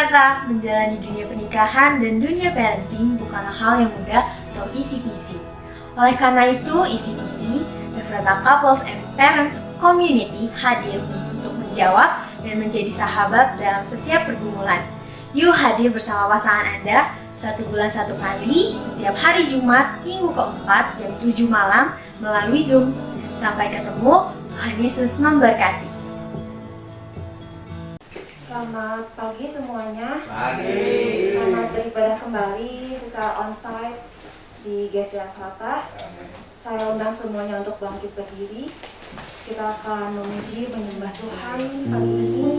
Ternyata menjalani dunia pernikahan dan dunia parenting bukanlah hal yang mudah atau easy-peasy. Oleh karena itu, Easy-Peasy, Ephrata Couples and Parents Community hadir untuk menjawab dan menjadi sahabat dalam setiap pergumulan. Yuk hadir bersama pasangan Anda 1 bulan 1 kali, setiap hari Jumat minggu keempat jam 7 malam melalui Zoom. Sampai ketemu, Tuhan Yesus memberkati. Selamat pagi semuanya. Pagi. Selamat beribadah kembali secara onsite di GSD Ephrata. Saya undang semuanya untuk bangkit berdiri. Kita akan memuji menyembah Tuhan pagi ini.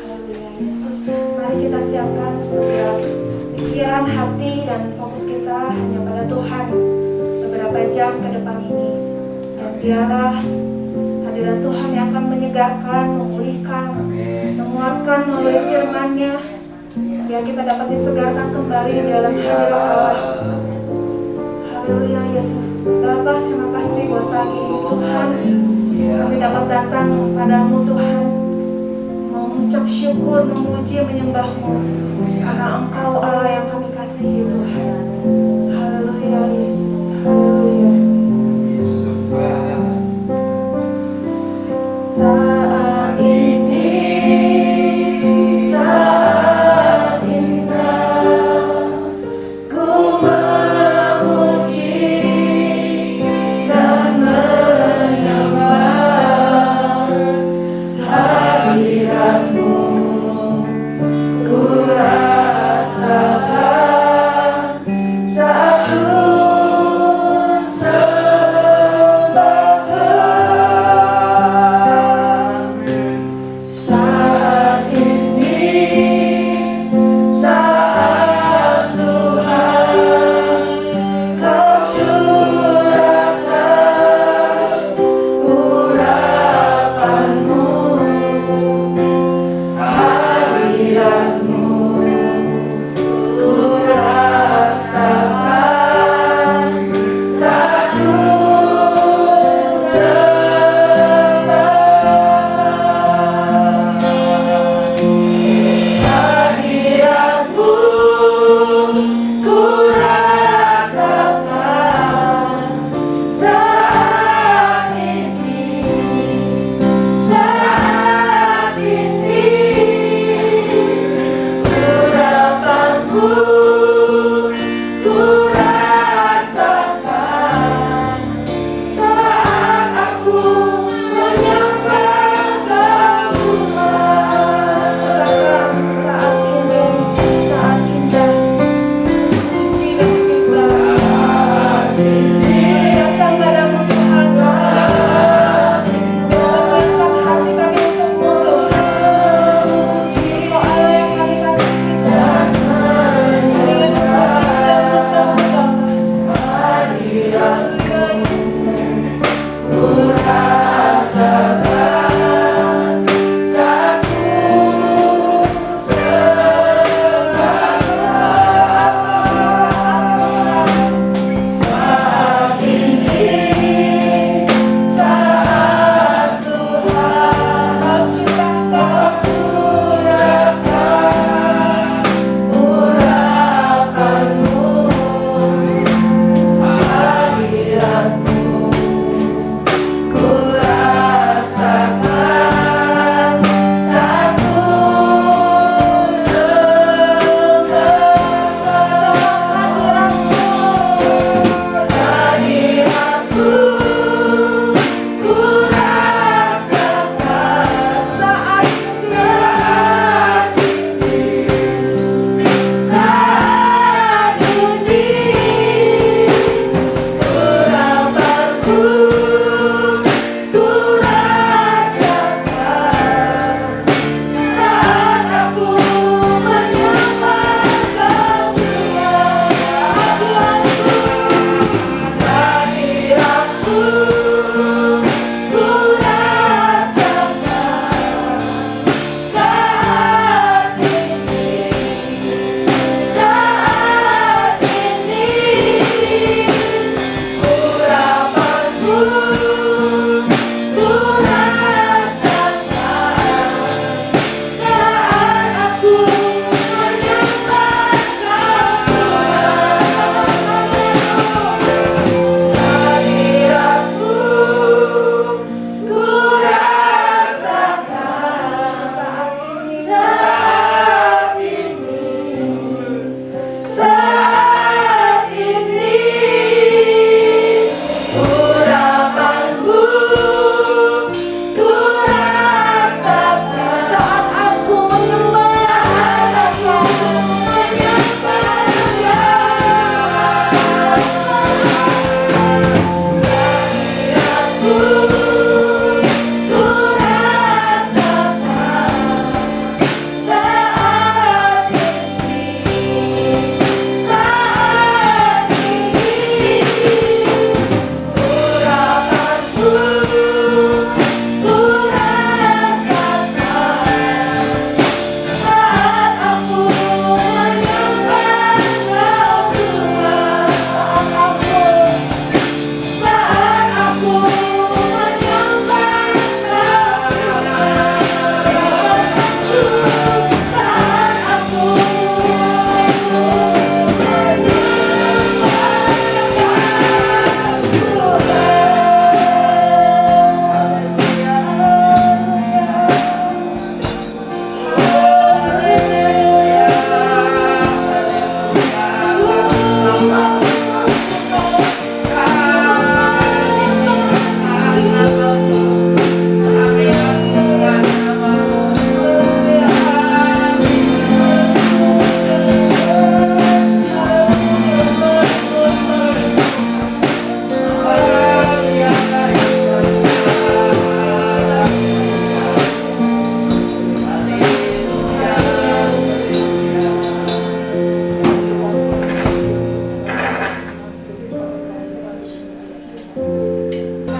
Haleluya Yesus. Mari kita siapkan setiap pikiran, hati, dan fokus kita hanya pada Tuhan beberapa jam ke depan ini. Dan biarlah hadirat Tuhan yang akan menyegarkan, memulihkan, menguatkan melalui firman-Nya, biar kita dapat disegarkan kembali di dalam hadirat Allah. Haleluya Yesus. Bapa, terima kasih buat pagi ini Tuhan. Kami dapat datang padamu Tuhan, mengucap syukur, memuji, menyembah-Mu, karena Engkau Allah yang kami kasihi Tuhan. Haleluya Yesus. Haleluya. Saat ini saat indah ku memuji dan menyembah hadirat-Mu. Ku rasakan saat ku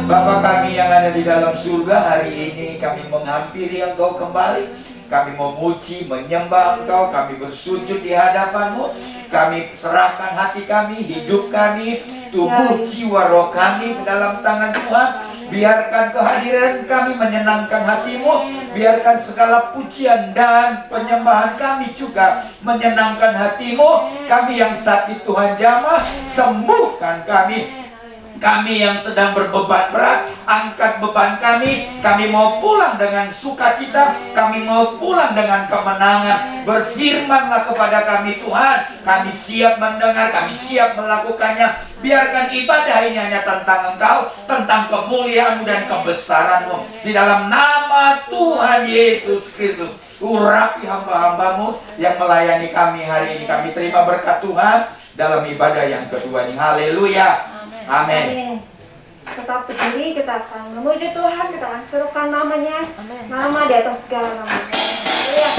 Bapa kami yang ada di dalam surga, hari ini kami menghampiri Engkau kembali. Kami memuji, menyembah Engkau, kami bersujud di hadapan-Mu. Kami serahkan hati kami, hidup kami, tubuh, jiwa, roh kami ke dalam tangan Tuhan. Biarkan kehadiran kami menyenangkan hati-Mu. Biarkan segala pujian dan penyembahan kami juga menyenangkan hati-Mu. Kami yang sakit Tuhan jamah, sembuhkan kami. Kami yang sedang berbeban berat, angkat beban kami. Kami mau pulang dengan sukacita. Kami mau pulang dengan kemenangan. Berfirmanlah kepada kami Tuhan. Kami siap mendengar, kami siap melakukannya. Biarkan ibadah ini hanya tentang Engkau, tentang kemuliaan-Mu dan kebesaran-Mu. Di dalam nama Tuhan Yesus Kristus, urapi hamba-hamba-Mu yang melayani kami hari ini. Kami terima berkat Tuhan dalam ibadah yang kedua ini. Haleluya. Amin. Tetap berdiri, kita akan memuji Tuhan, kita akan serukan namanya. Nama di atas segala nama. Haleluya.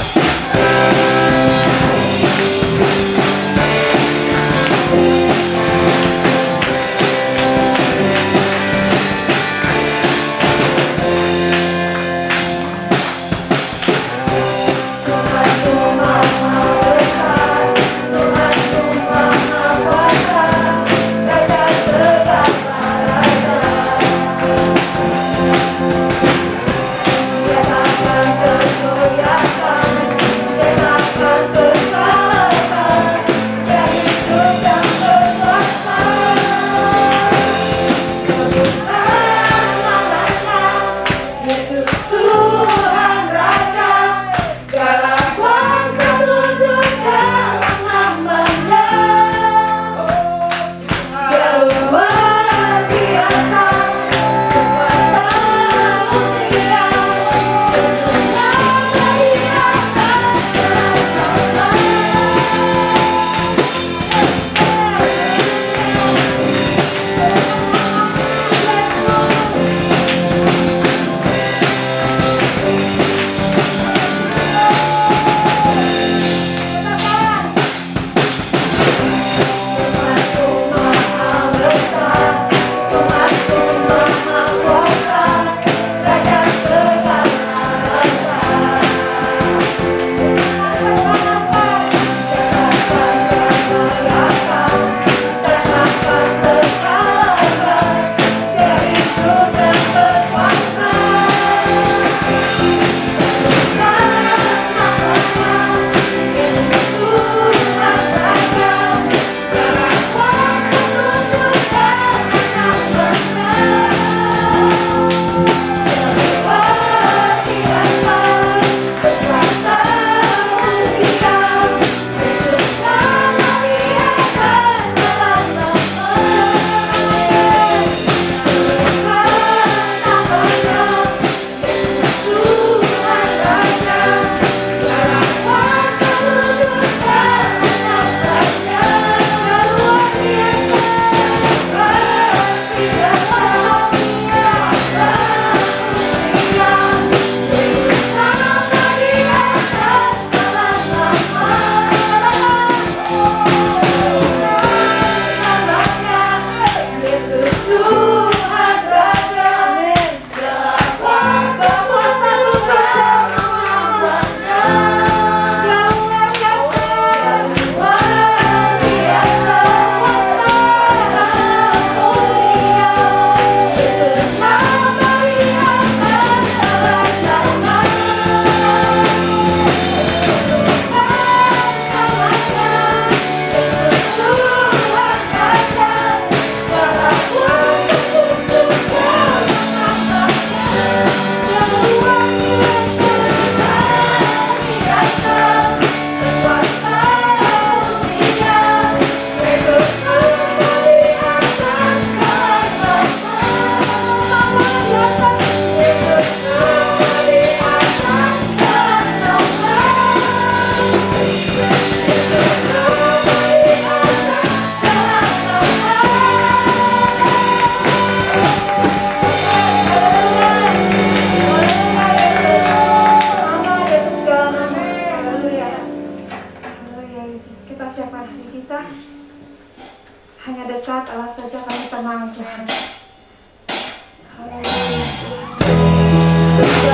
Terima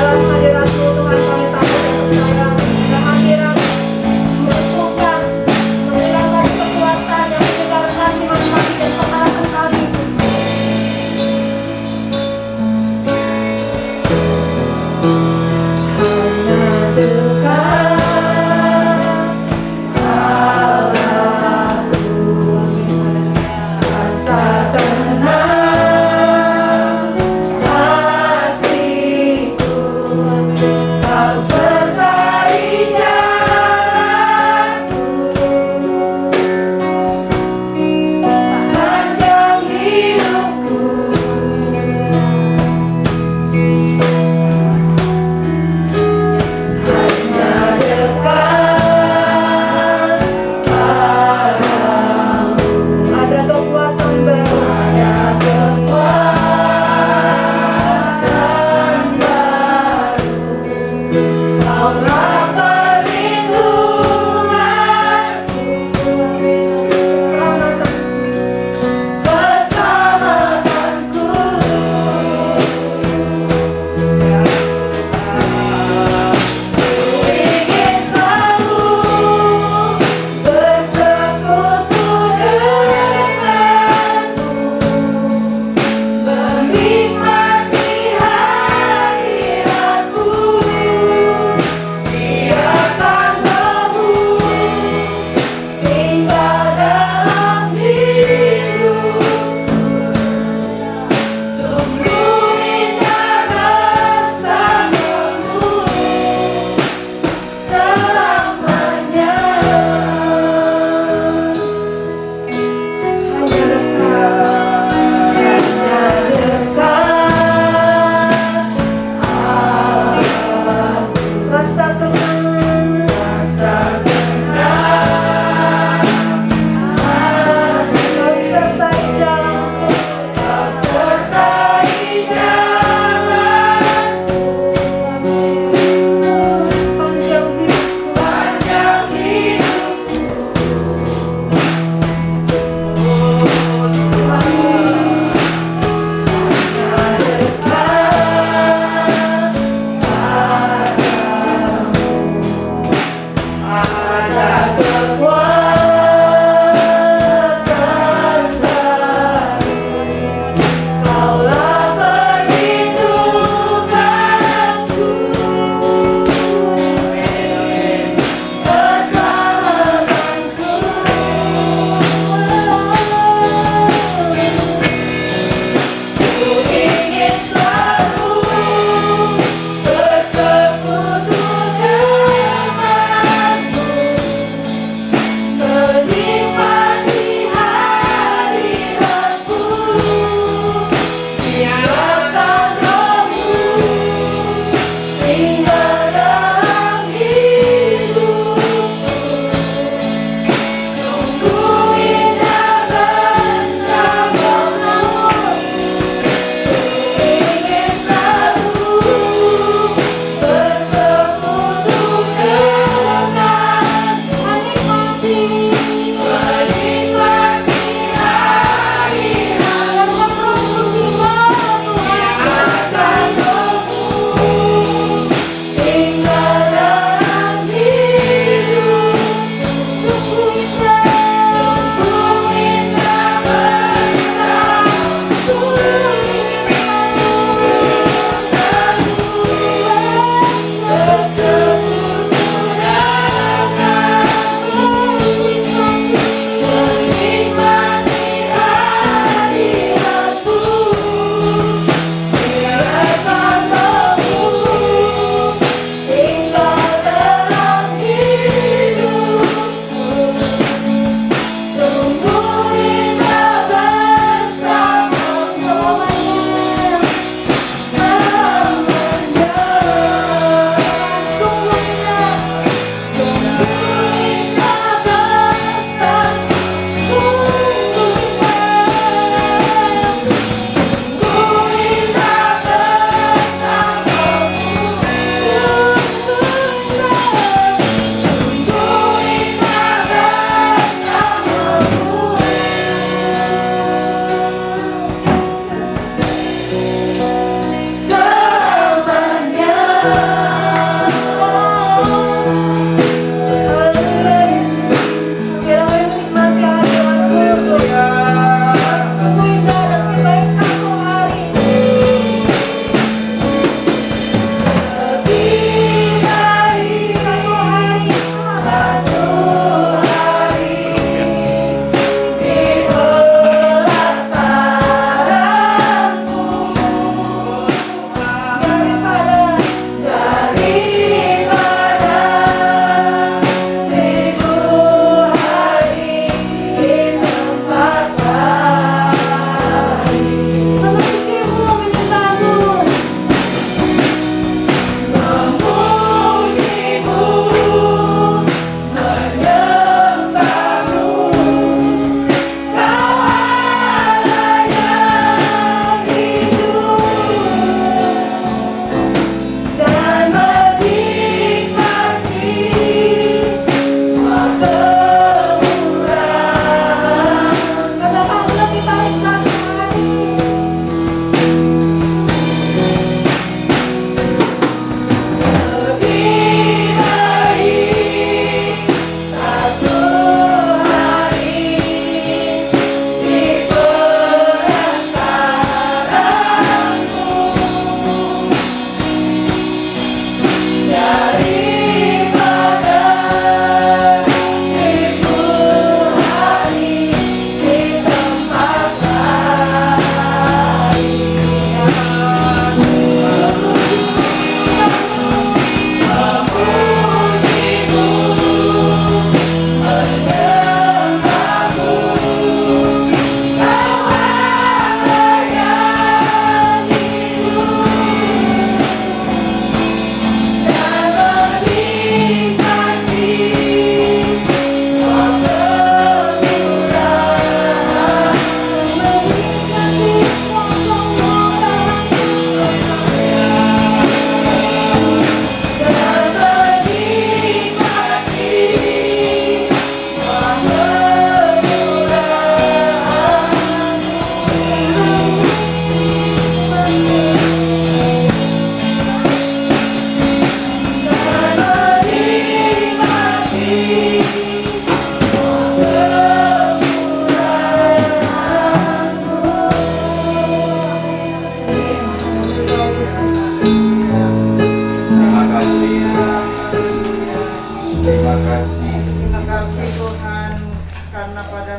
dalam hadirat-Mu Tuhan kami takut dan percaya kehadiran melumpuhkan, menghilangkan kekuatan yang menyegarkan iman kami dan pengharapan kami. Hanya dekat Allahku, rasa tenang hatiku.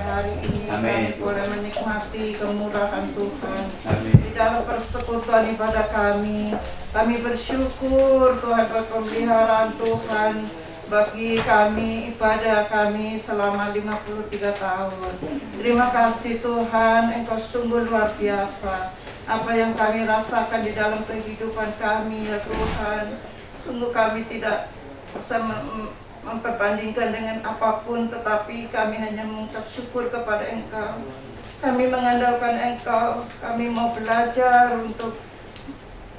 hari ini Amin. kami boleh menikmati kemurahan Tuhan. Amin. Di dalam persekutuan ibadah kami bersyukur Tuhan atas pemeliharaan Tuhan bagi kami, ibadah kami selama 53 tahun. Terima kasih Tuhan, Engkau sungguh luar biasa. Apa yang kami rasakan di dalam kehidupan kami ya Tuhan, sungguh kami tidak bisa memperbandingkan dengan apapun, tetapi kami hanya mengucap syukur kepada Engkau. Kami mengandalkan Engkau, kami mau belajar untuk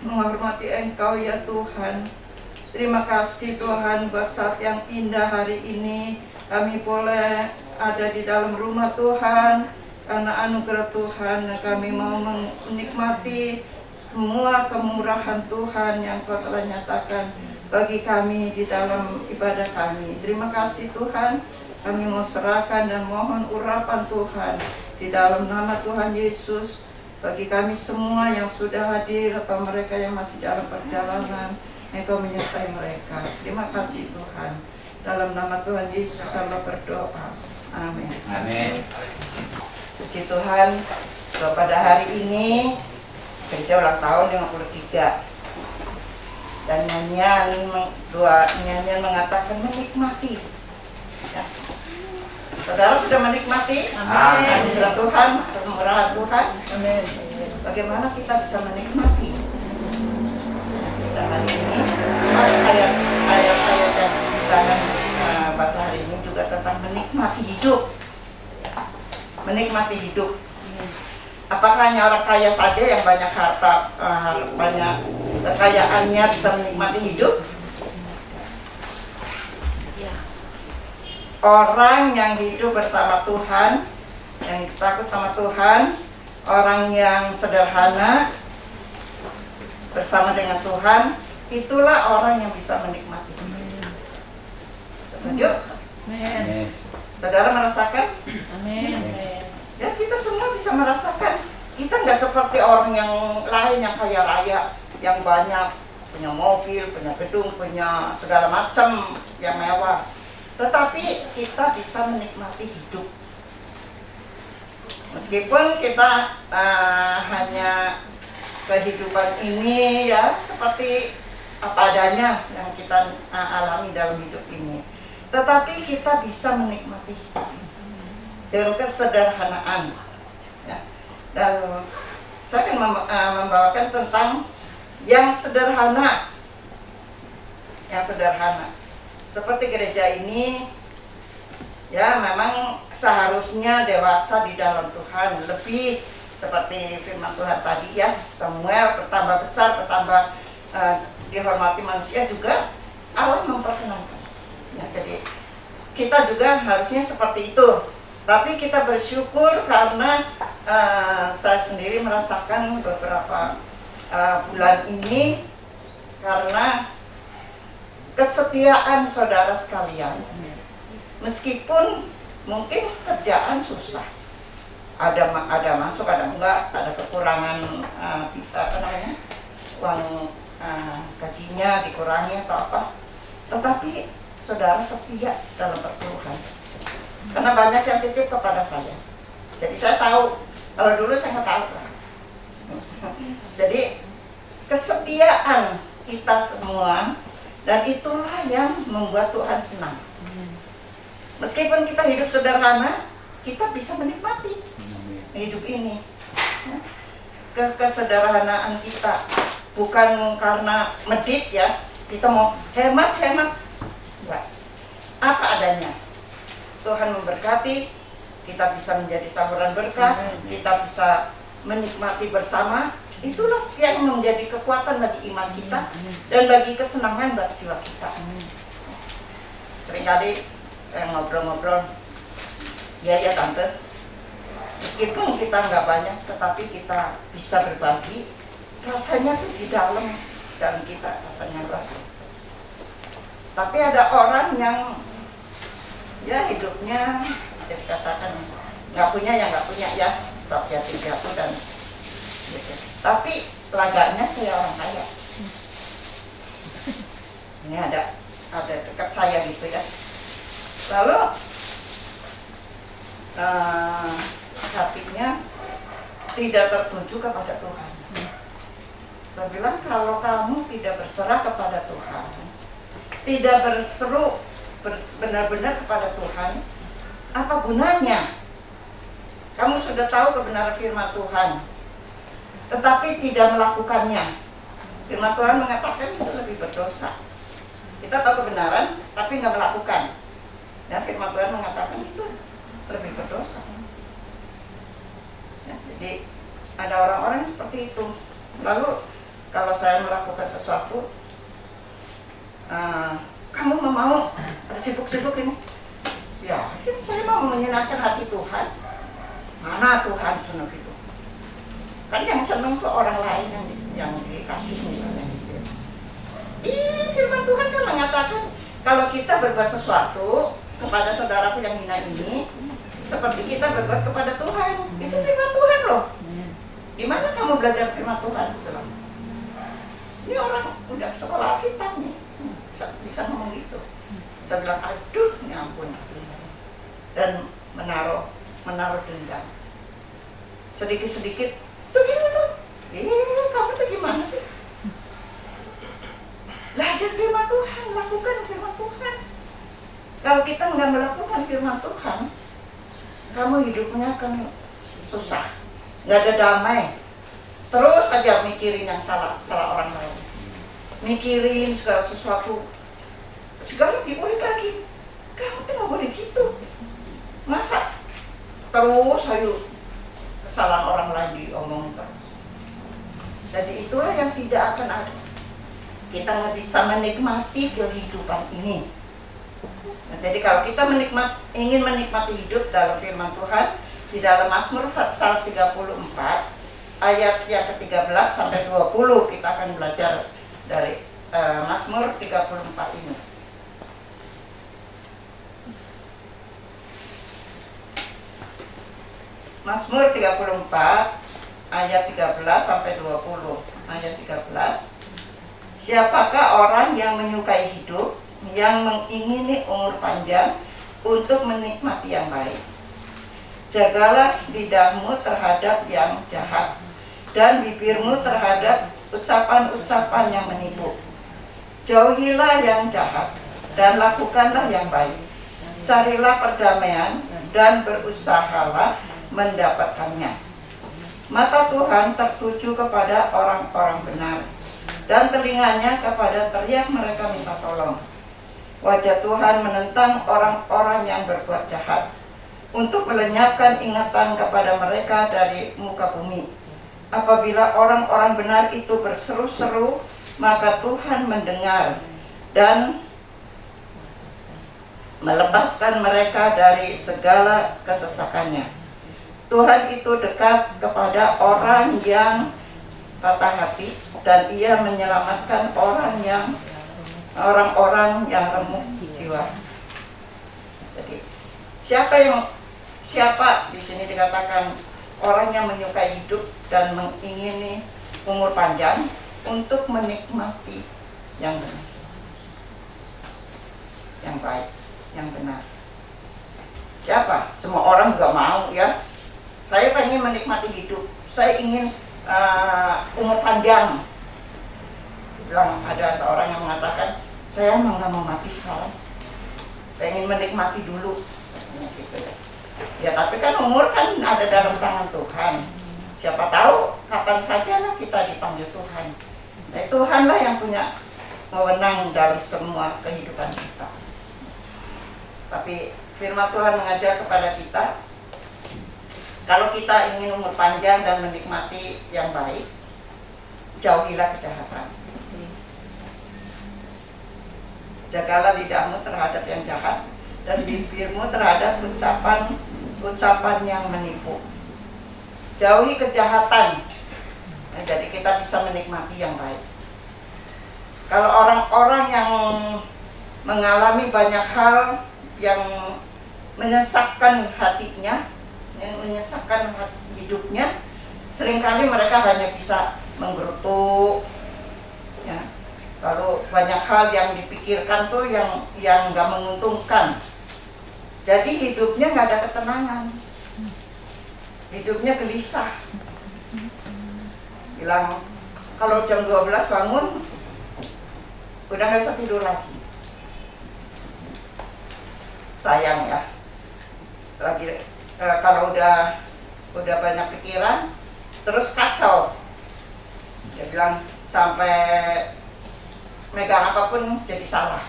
menghormati Engkau ya Tuhan. Terima kasih Tuhan buat saat yang indah hari ini. Kami boleh ada di dalam rumah Tuhan karena anugerah Tuhan, dan kami mau menikmati semua kemurahan Tuhan yang Kau telah nyatakan bagi kami di dalam ibadah kami. Terima kasih Tuhan, kami mau serahkan dan mohon urapan Tuhan di dalam nama Tuhan Yesus bagi kami semua yang sudah hadir atau mereka yang masih dalam perjalanan. Engkau menyertai mereka. Terima kasih Tuhan. Dalam nama Tuhan Yesus hamba berdoa. Amin. Amin. Puji Tuhan, pada hari ini gereja ulang tahun 53. Dan nyanyian mengatakan menikmati. Ya. Saudara sudah menikmati? Amin. Anugerah Tuhan, kemurahan Tuhan. Amin. Bagaimana kita bisa menikmati? Dan hari ini, ayat-ayat yang kita akan baca hari ini juga tentang menikmati hidup. Menikmati hidup. Apakah hanya orang kaya saja yang banyak harta, banyak kekayaannya bisa menikmati hidup? Orang yang hidup bersama Tuhan, yang takut sama Tuhan, orang yang sederhana bersama dengan Tuhan, itulah orang yang bisa menikmati. Setuju? Amin. Saudara merasakan? Amin. Ya, kita semua bisa merasakan. Kita nggak seperti orang yang lain yang kaya raya, yang banyak, punya mobil, punya gedung, punya segala macam yang mewah. Tetapi kita bisa menikmati hidup. Meskipun kita hanya kehidupan ini ya seperti apa adanya yang kita alami dalam hidup ini, tetapi kita bisa menikmati hidup dengan kesederhanaan ya. Dan saya akan membawakan tentang yang sederhana, seperti gereja ini ya. Memang seharusnya dewasa di dalam Tuhan, lebih seperti firman Tuhan tadi ya, Samuel bertambah besar, bertambah dihormati manusia juga Allah memperkenankan ya. Jadi kita juga harusnya seperti itu. Tapi kita bersyukur karena saya sendiri merasakan beberapa bulan ini, karena kesetiaan saudara sekalian. Meskipun mungkin kerjaan susah, ada masuk, ada enggak, ada kekurangan uang gajinya dikurangi atau apa, tetapi saudara setia dalam perpuluhan. Karena banyak yang titip kepada saya, jadi saya tahu. Kalau dulu saya nggak tahu. Jadi kesetiaan kita semua, dan itulah yang membuat Tuhan senang. Meskipun kita hidup sederhana, kita bisa menikmati hidup ini. Kesederhanaan kita bukan karena medit ya, kita mau hemat. Enggak. Apa adanya. Tuhan memberkati, kita bisa menjadi saluran berkah, kita bisa menikmati bersama. Itulah yang menjadi kekuatan bagi iman kita dan bagi kesenangan bagi jiwa kita. Seringkali ngobrol-ngobrol, ya tante, meskipun kita nggak banyak, tetapi kita bisa berbagi, rasanya tuh di dalam kita rasanya luar biasa. Tapi ada orang yang ya hidupnya jadi katakan nggak punya ya, stop yatim piatu dan gitu. Tapi laganya kayak orang kaya. Ini ada dekat saya gitu ya. Lalu hatinya tidak tertuju kepada Tuhan. Saya bilang kalau kamu tidak berserah kepada Tuhan, tidak berseru benar-benar kepada Tuhan, apa gunanya? Kamu sudah tahu kebenaran firman Tuhan, tetapi tidak melakukannya. Firman Tuhan mengatakan itu lebih berdosa. Kita tahu kebenaran, tapi nggak melakukan. Dan firman Tuhan mengatakan itu lebih berdosa. Ya, jadi ada orang-orang seperti itu. Lalu kalau saya melakukan sesuatu, kamu mau sibuk-sibuk ini? Ya, saya mau menyenangkan hati Tuhan. Mana Tuhan senang gitu? Kan yang senang ke orang lain yang dikasih misalnya gitu. Firman Tuhan kan mengatakan kalau kita berbuat sesuatu kepada saudaraku yang hina ini, seperti kita berbuat kepada Tuhan. Itu firman Tuhan loh. Di mana kamu belajar firman Tuhan? Gitu loh. Ini orang udah sekolah kita nih, bisa ngomong gitu. Saya bilang, aduh, ya ampun. Dan menaruh dendam. Sedikit-sedikit, tuh gimana? Kamu tuh gimana sih? Belajar firman Tuhan, lakukan firman Tuhan. Kalau kita nggak melakukan firman Tuhan, kamu hidupnya akan susah, nggak ada damai. Terus aja mikirin yang salah orang lain, mikirin segala sesuatu, segala diulik lagi. Kamu tuh nggak boleh gitu. Masa terus ayo kesalahan orang lain diomongkan. Jadi itulah yang tidak akan ada. Kita nggak bisa menikmati kehidupan ini. Nah, jadi kalau kita ingin menikmati hidup dalam firman Tuhan, di dalam Mazmur 34 ayat yang ke-13 sampai 20 kita akan belajar dari Mazmur 34 ini. Mazmur 34 ayat 13 sampai 20. Ayat 13. Siapakah orang yang menyukai hidup, yang mengingini umur panjang untuk menikmati yang baik? Jagalah lidahmu terhadap yang jahat dan bibirmu terhadap ucapan-ucapan yang menipu. Jauhilah yang jahat dan lakukanlah yang baik. Carilah perdamaian dan berusahalah mendapatkannya. Mata Tuhan tertuju kepada orang-orang benar dan telinganya kepada teriak mereka minta tolong. Wajah Tuhan menentang orang-orang yang berbuat jahat untuk melenyapkan ingatan kepada mereka dari muka bumi. Apabila orang-orang benar itu berseru-seru, maka Tuhan mendengar dan melepaskan mereka dari segala kesesakannya. Tuhan itu dekat kepada orang yang patah hati dan Ia menyelamatkan orang-orang yang remuk jiwa. Jadi siapa di sini dikatakan orang yang menyukai hidup dan mengingini umur panjang untuk menikmati yang benar, yang baik, yang benar. Siapa? Semua orang juga mau ya. Saya pengen menikmati hidup. Saya ingin umur panjang. Bilang ada seorang yang mengatakan, saya nggak mau mati sekarang. Pengen menikmati dulu. Gitu ya. Ya tapi kan umur kan ada dalam tangan Tuhan. Siapa tahu kapan saja lah kita dipanggil Tuhan. Nah, Tuhanlah yang punya wewenang dalam semua kehidupan kita. Tapi firman Tuhan mengajar kepada kita, kalau kita ingin umur panjang dan menikmati yang baik, jauhilah kejahatan. Jagalah lidahmu terhadap yang jahat dan bibirmu terhadap ucapan yang menipu. Jauhi kejahatan. Nah, jadi kita bisa menikmati yang baik. Kalau orang-orang yang mengalami banyak hal yang menyesakkan hatinya, yang menyesakkan hidupnya, seringkali mereka hanya bisa menggerutu, ya. Lalu banyak hal yang dipikirkan tuh yang nggak menguntungkan. Jadi hidupnya nggak ada ketenangan, hidupnya gelisah. Bilang kalau jam 12 bangun udah nggak bisa tidur lagi. Sayang ya, lagi kalau udah banyak pikiran terus kacau. Dia bilang sampai megang apapun jadi salah.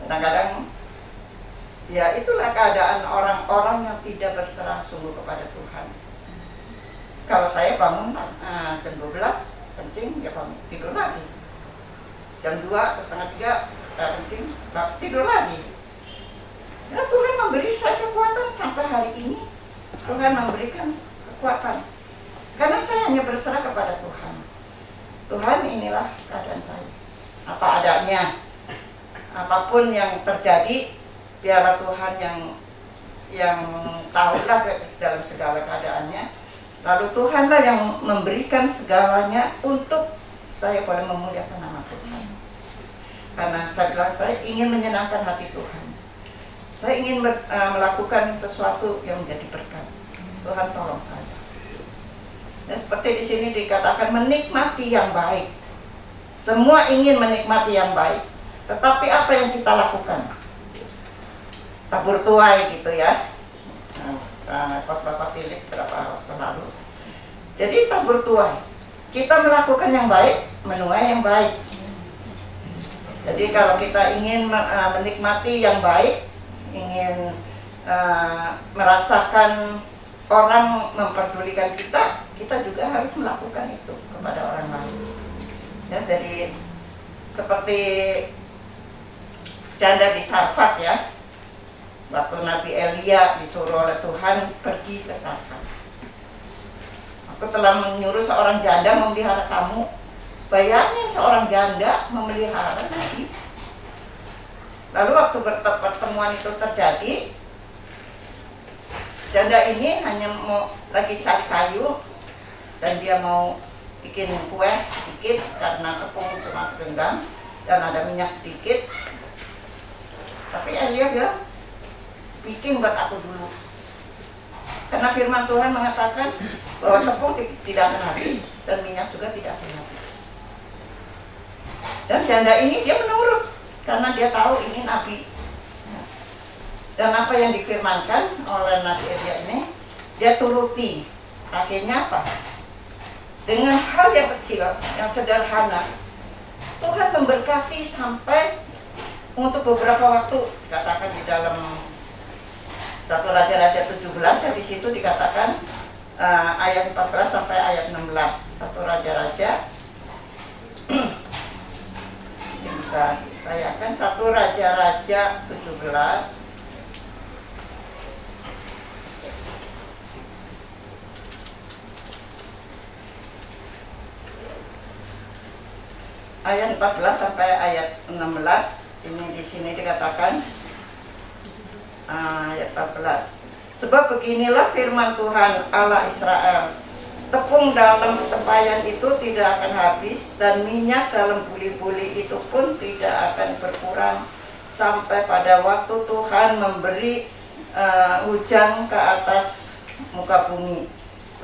Kadang-kadang ya itulah keadaan orang-orang yang tidak berserah sungguh kepada Tuhan. Kalau saya bangun jam 12 kencing, ya bangun tidur lagi. Jam 2 atau setengah 3 kencing, tidur lagi. Ya, Tuhan memberi saya kekuatan sampai hari ini. Tuhan memberikan kekuatan. Karena saya hanya berserah kepada Tuhan. Tuhan, inilah keadaan saya. Apa adanya. Apapun yang terjadi, biarlah Tuhan yang tahulah dalam segala keadaannya. Lalu Tuhanlah yang memberikan segalanya untuk saya boleh memuliakan nama Tuhan. Karena saya bilang saya ingin menyenangkan hati Tuhan. Saya ingin melakukan sesuatu yang menjadi berkat. Tuhan tolong saya. Dan seperti di sini dikatakan menikmati yang baik. Semua ingin menikmati yang baik. Tetapi apa yang kita lakukan? Tabur tuai gitu ya. Bapak Philip berapa waktu lalu. Jadi tabur tuai. Kita melakukan yang baik, menuai yang baik. Jadi kalau kita ingin menikmati yang baik, ingin merasakan orang memperdulikan kita, kita juga harus melakukan itu kepada orang lain. Ya, jadi seperti janda di Sarfat ya, waktu Nabi Elia disuruh oleh Tuhan pergi ke Sarfat. Aku telah menyuruh seorang janda memelihara kamu. Bayangin seorang janda memelihara Nabi. Lalu waktu pertemuan itu terjadi, janda ini hanya mau lagi cari kayu dan dia mau bikin kue sedikit karena tepung cuma segenggam dan ada minyak sedikit. Tapi Elia bilang, bikin buat aku dulu. Karena firman Tuhan mengatakan bahwa tepung tidak akan habis dan minyak juga tidak akan habis. Dan janda ini dia menurut karena dia tahu ini nabi. Dan apa yang difirmankan oleh Nabi Elia ini, dia turuti. Akhirnya apa? Dengan hal yang kecil, yang sederhana, Tuhan memberkati sampai untuk beberapa waktu. Dikatakan di dalam 1 Raja-Raja 17 ya, di situ dikatakan ayat 14 sampai ayat 16. 1 Raja-Raja yang bisa ditayakan 1 Raja-Raja 17 ayat 14 sampai ayat 16. Ini di sini dikatakan ayat 14. Sebab beginilah firman Tuhan Allah Israel, tepung dalam tempayan itu tidak akan habis dan minyak dalam buli-buli itu pun tidak akan berkurang sampai pada waktu Tuhan memberi hujan ke atas muka bumi.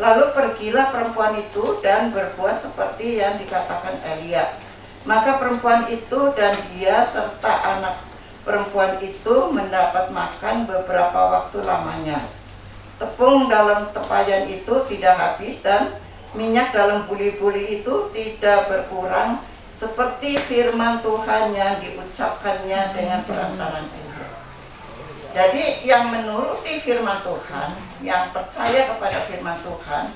Lalu pergilah perempuan itu dan berbuat seperti yang dikatakan Elia. Maka perempuan itu dan dia serta anak perempuan itu mendapat makan beberapa waktu lamanya. Tepung dalam tempayan itu tidak habis dan minyak dalam buli-buli itu tidak berkurang seperti firman Tuhan yang diucapkannya dengan perantaran Elia. Jadi yang menuruti firman Tuhan, yang percaya kepada firman Tuhan,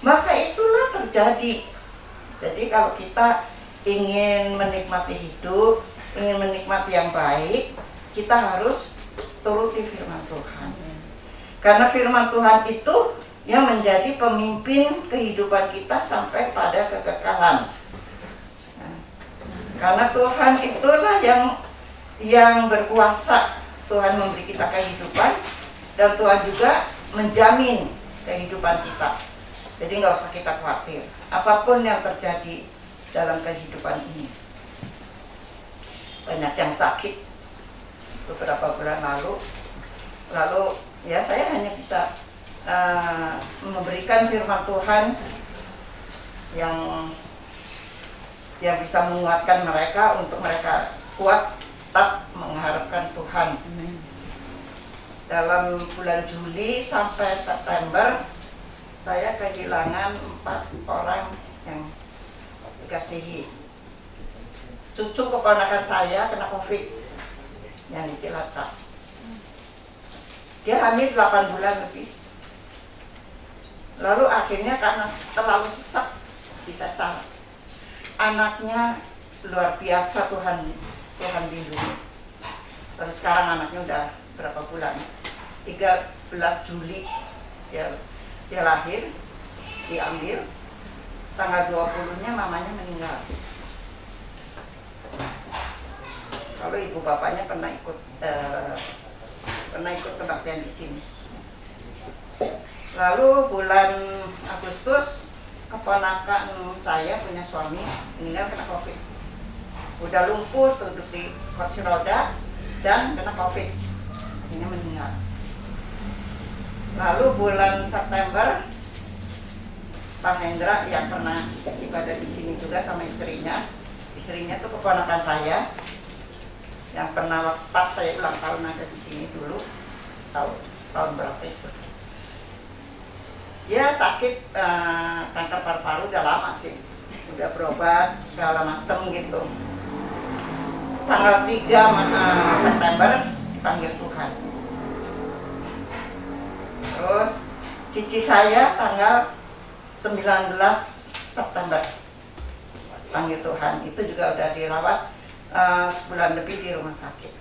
maka itulah terjadi. Jadi kalau kita ingin menikmati hidup, ingin menikmati yang baik, kita harus turuti firman Tuhan. Karena firman Tuhan itu yang menjadi pemimpin kehidupan kita sampai pada kekekalan. Karena Tuhan itulah yang berkuasa. Tuhan memberi kita kehidupan dan Tuhan juga menjamin kehidupan kita. Jadi nggak usah kita khawatir apapun yang terjadi dalam kehidupan ini. Banyak yang sakit, beberapa bulan lalu. Lalu ya saya hanya bisa memberikan firman Tuhan yang bisa menguatkan mereka untuk mereka kuat tetap mengharapkan Tuhan. Dalam bulan Juli sampai September saya kehilangan 4 orang yang dikasihi. Cucu keponakan saya kena COVID yang di Cilacap. Dia hamil 8 bulan lebih. Lalu akhirnya karena terlalu sesak disesar. Anaknya luar biasa Tuhan lindungi. Terus sekarang anaknya udah berapa bulan? 13 Juli dia lahir, diambil. Tanggal 20-nya mamanya meninggal. Kalau ibu bapaknya pernah ikut kebaktian di sini. Lalu bulan Agustus keponakan saya punya suami meninggal kena COVID. Udah lumpuh, duduk di kursi roda dan kena COVID. Akhirnya meninggal. Lalu bulan September Pak Hendra yang pernah ibadah di sini juga sama istrinya tuh keponakan saya yang pernah pas saya ulang tahun ada di sini dulu tahun berapa itu. Dia sakit kanker paru-paru udah lama sih, udah berobat segala macam gitu. Tanggal 3 September dipanggil Tuhan. Terus cici saya tanggal 19 September panggil Tuhan. Itu juga udah dirawat sebulan lebih di rumah sakit.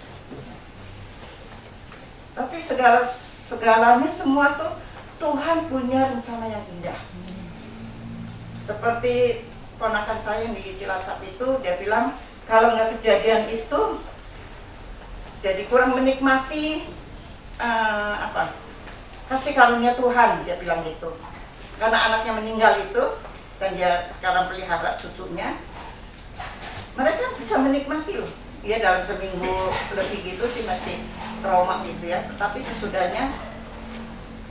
Tapi segalanya semua tuh Tuhan punya rencana yang indah. Seperti ponakan saya yang di Cilacap itu, dia bilang kalau nggak kejadian itu jadi kurang menikmati kasih karunia Tuhan, dia bilang gitu. Karena anaknya meninggal itu dan dia sekarang pelihara cucunya, mereka bisa menikmati loh. Dia dalam seminggu lebih gitu sih masih trauma gitu ya. Tetapi sesudahnya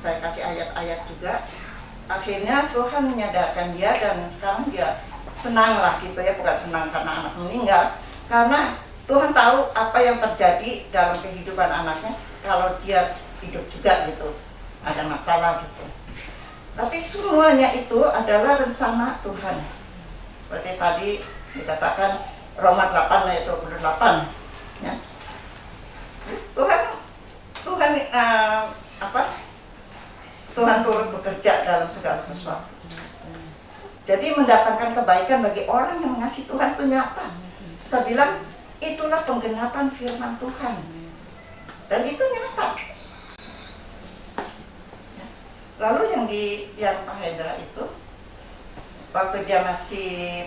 saya kasih ayat-ayat juga. Akhirnya Tuhan menyadarkan dia dan sekarang dia senang lah gitu ya. Bukan senang karena anak meninggal, karena Tuhan tahu apa yang terjadi dalam kehidupan anaknya kalau dia hidup juga gitu. Ada masalah gitu. Tapi semuanya itu adalah rencana Tuhan. Seperti tadi dikatakan Roma 8 ayat 28 ya. Tuhan turut bekerja dalam segala sesuatu. Jadi mendatangkan kebaikan bagi orang yang mengasihi Tuhan itu nyata. Saya bilang itulah penggenapan firman Tuhan. Dan itu nyata. Lalu yang Pak Hendra itu waktu dia masih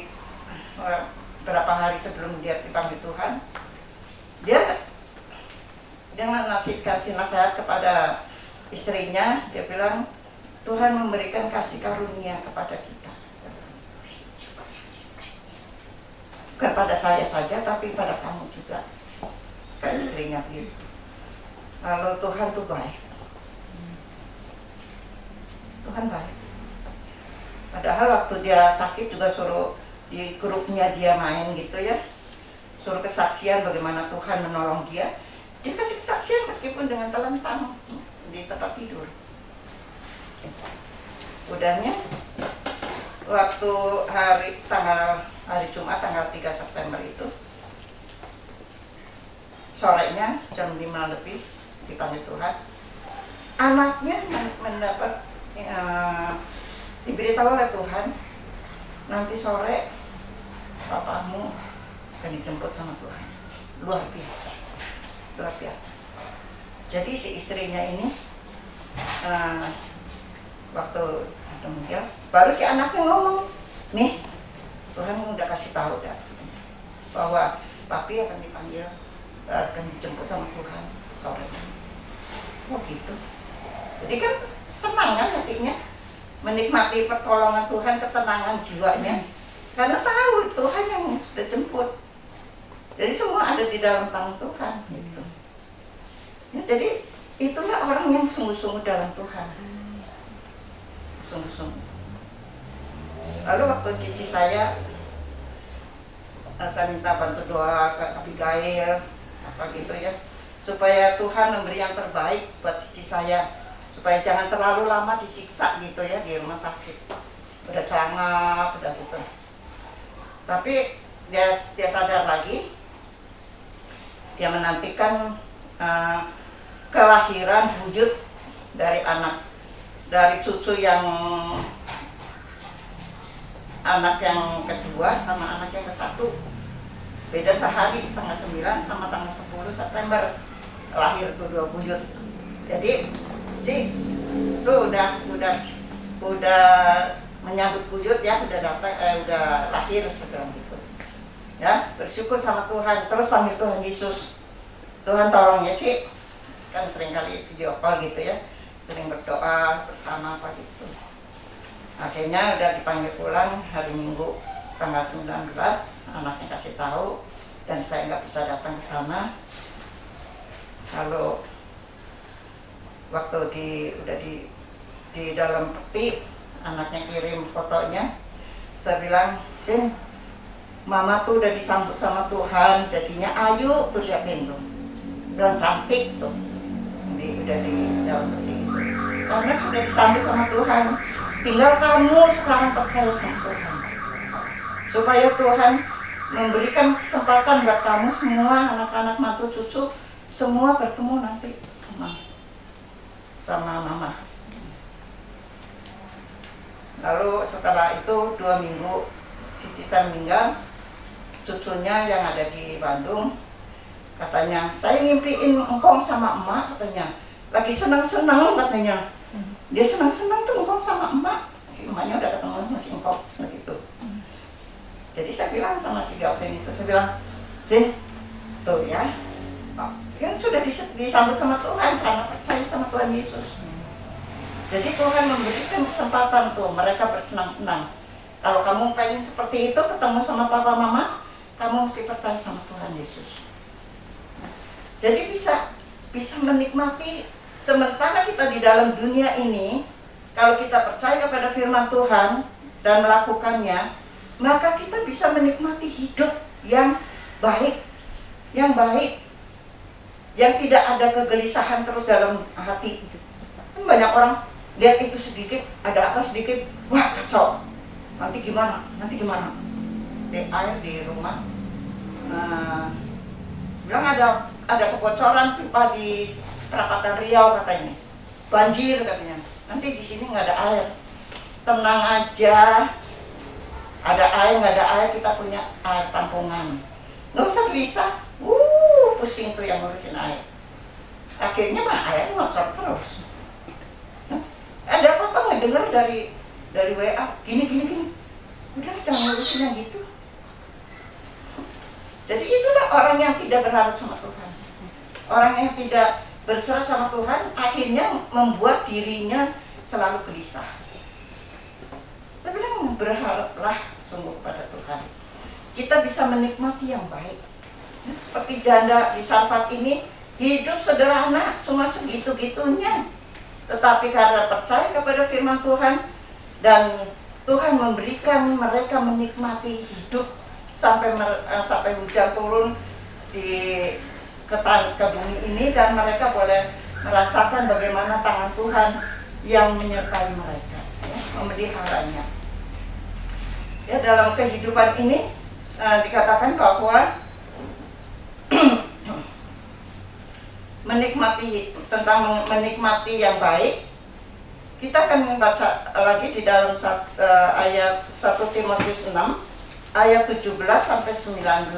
berapa hari sebelum dia dipanggil Tuhan, dia kasih nasihat kepada istrinya. Dia bilang Tuhan memberikan kasih karunia kepada kita, bukan pada saya saja tapi pada kamu juga, ke istrinya begitu. Lalu Tuhan tuh baik. Tuhan baik. Padahal waktu dia sakit juga suruh di grupnya dia main gitu ya, suruh kesaksian bagaimana Tuhan menolong dia. Dia kasih kesaksian meskipun dengan telentang di tempat tidur. Udahnya waktu hari Jumat tanggal 3 September itu sorenya jam 5 lebih dipanggil Tuhan. Anaknya mendapat diberitahu oleh Tuhan, nanti sore papamu akan dijemput sama Tuhan. Luar biasa, luar biasa. Jadi si istrinya ini waktu meninggal, baru si anaknya ngomong, "Nih, Tuhan udah kasih tahu dah bahwa papi akan dipanggil, akan dijemput sama Tuhan sore." Oh gitu. Jadi kan tenang kan hatinya, menikmati pertolongan Tuhan, ketenangan jiwanya, karena tahu Tuhan yang sudah jemput. Jadi semua ada di dalam tangan Tuhan gitu. sungguh-sungguh dalam Tuhan. Sungguh-sungguh. Lalu waktu cici saya minta bantu doa ke Abigail apa gitu ya, supaya Tuhan memberi yang terbaik buat cici saya, supaya jangan terlalu lama disiksa gitu ya di rumah sakit, udah cangap udah gitu. Tapi dia sadar lagi, dia menantikan kelahiran wujud dari cucu yang anak yang kedua sama anak yang ke-1. Beda sehari, tanggal 9 sama tanggal 10 September lahir tuh 2 wujud. Jadi Ci, lu udah menyambut wujud ya, udah lahir segala gitu. Ya, bersyukur sama Tuhan, terus panggil Tuhan Yesus. Tuhan tolong ya Ci, kan sering kali video call gitu ya, sering berdoa bersama apa gitu. Akhirnya udah dipanggil pulang hari Minggu tanggal 19, anaknya kasih tahu dan saya nggak bisa datang ke sana. Kalau waktu udah di dalam peti, anaknya kirim fotonya, saya bilang, Sin, mama tuh udah disambut sama Tuhan, jadinya ayu tuh liatin tuh, bilang cantik tuh, udah di dalam peti gitu. Karena sudah disambut sama Tuhan. Tinggal kamu sekarang percaya sama Tuhan, supaya Tuhan memberikan kesempatan buat kamu semua, anak-anak, mantu, cucu, semua bertemu nanti sama mama. Lalu setelah itu 2 minggu cici saya meninggal, cucunya yang ada di Bandung katanya, saya ngimpiin engkong sama emak, katanya lagi senang-senang katanya. Dia senang-senang tuh engkong sama emak, si emaknya udah ketemu sama si engkong gitu. Jadi saya bilang sama si Gausen itu, saya bilang, Sin, tuh ya, yang sudah disambut sama Tuhan karena percaya sama Tuhan Yesus. Jadi Tuhan memberikan kesempatan tuh mereka bersenang-senang. Kalau kamu pengen seperti itu, ketemu sama papa mama, kamu mesti percaya sama Tuhan Yesus. Jadi bisa menikmati. Sementara kita di dalam dunia ini, kalau kita percaya kepada firman Tuhan dan melakukannya, maka kita bisa menikmati hidup yang baik, yang tidak ada kegelisahan terus dalam hati. Banyak orang lihat itu sedikit, ada apa sedikit, wah kacau, nanti gimana? Di air di rumah, bilang ada kebocoran pipa di perapatan Riau katanya, banjir katanya, nanti di sini nggak ada air. Tenang aja, ada air nggak ada air, kita punya air tampungan, nggak usah gelisah. Pusing tuh yang ngurusin air. Akhirnya mah air ngocor terus. Ada apa-apa nggak dengar dari WA, gini, udah jangan ngurusin yang gitu. Jadi itulah orang yang tidak berharap sama Tuhan, orang yang tidak berserah sama Tuhan, akhirnya membuat dirinya selalu gelisah. Saya bilang, berharaplah sungguh kepada Tuhan. Kita bisa menikmati yang baik. Seperti janda di Sarfat ini, hidup sederhana, cuma segitu-gitunya. Tetapi karena percaya kepada firman Tuhan, dan Tuhan memberikan mereka menikmati hidup sampai hujan turun ke bumi ini, dan mereka boleh merasakan bagaimana tangan Tuhan yang menyertai mereka, ya, memeliharanya. Ya, dalam kehidupan ini dikatakan bahwa menikmati yang baik. Kita akan membaca lagi di dalam ayat 1 Timotius 6 ayat 17 sampai 19.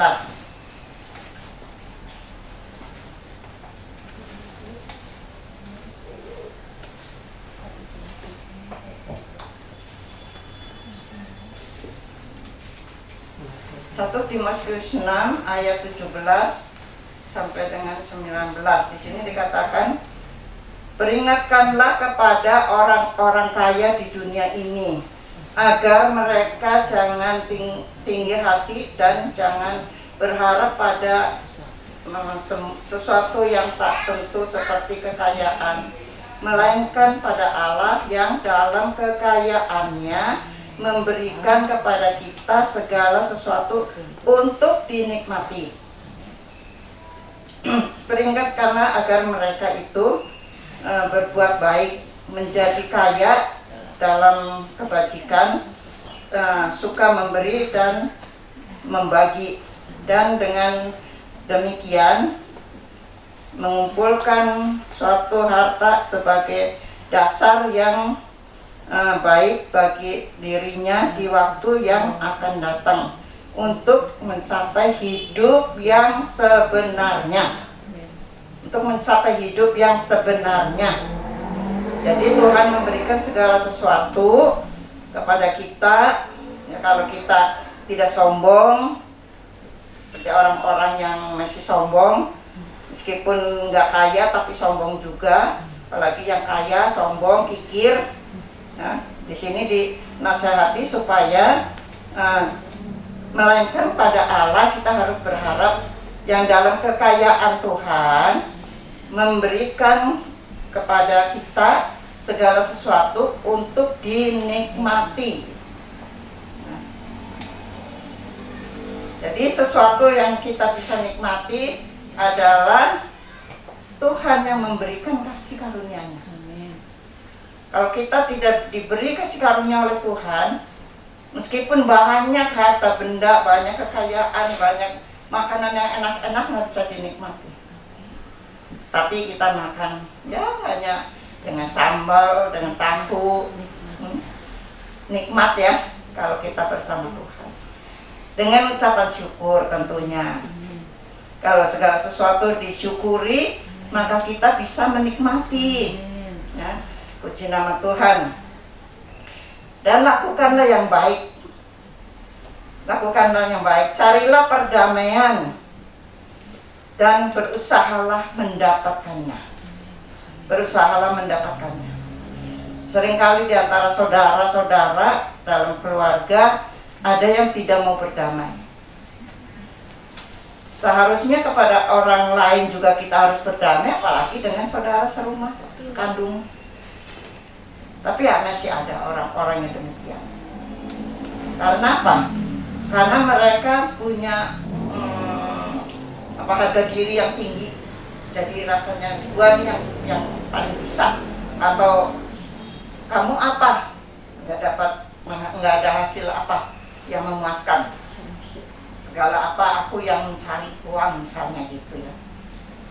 1 Timotius 6 ayat 17 sampai dengan 19. Di sini dikatakan, peringatkanlah kepada orang-orang kaya di dunia ini, agar mereka jangan tinggi hati dan jangan berharap pada sesuatu yang tak tentu seperti kekayaan, melainkan pada Allah yang dalam kekayaannya memberikan kepada kita segala sesuatu untuk dinikmati. Peringatkanlah agar mereka itu berbuat baik, menjadi kaya dalam kebajikan, suka memberi dan membagi, dan dengan demikian mengumpulkan suatu harta sebagai dasar yang baik bagi dirinya di waktu yang akan datang untuk mencapai hidup yang sebenarnya. Untuk mencapai hidup yang sebenarnya. Jadi Tuhan memberikan segala sesuatu kepada kita. Ya, kalau kita tidak sombong, seperti orang-orang yang masih sombong, meskipun nggak kaya tapi sombong juga, apalagi yang kaya sombong, kikir. Nah, di sini dinasihati supaya melainkan pada Allah kita harus berharap yang dalam kekayaan Tuhan memberikan kepada kita segala sesuatu untuk dinikmati. Nah, jadi sesuatu yang kita bisa nikmati adalah Tuhan yang memberikan kasih karunia-Nya. Kalau kita tidak diberi kasih karunia oleh Tuhan, meskipun banyak harta benda, banyak kekayaan, banyak makanan yang enak-enak, nggak bisa dinikmati. Tapi kita makan ya hanya dengan sambal, dengan tahu, nikmat ya kalau kita bersama Tuhan. Dengan ucapan syukur tentunya. Kalau segala sesuatu disyukuri, maka kita bisa menikmati. Ya, puji nama Tuhan. Dan lakukanlah yang baik. Lakukanlah yang baik. Carilah perdamaian dan berusahalah mendapatkannya. Berusahalah mendapatkannya. Seringkali di antara saudara-saudara dalam keluarga ada yang tidak mau berdamai. Seharusnya kepada orang lain juga kita harus berdamai, apalagi dengan saudara serumah, sekandung. Tapi ya masih ada orang-orang yang demikian. Karena apa? Karena mereka punya harga diri yang tinggi. Jadi rasanya gua nih yang paling bisa, atau kamu apa? Nggak ada hasil apa yang memuaskan. Segala apa aku yang mencari uang misalnya gitu ya.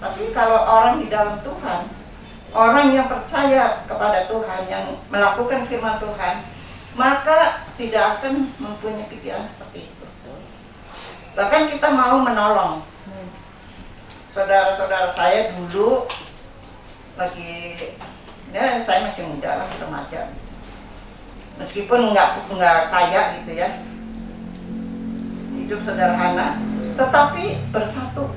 Tapi kalau orang di dalam Tuhan, orang yang percaya kepada Tuhan, yang melakukan firman Tuhan, maka tidak akan mempunyai pikiran seperti itu. Bahkan kita mau menolong. Saudara-saudara saya dulu lagi, ya saya masih muda lah, remaja. Meskipun nggak kaya gitu ya, hidup sederhana, tetapi bersatu.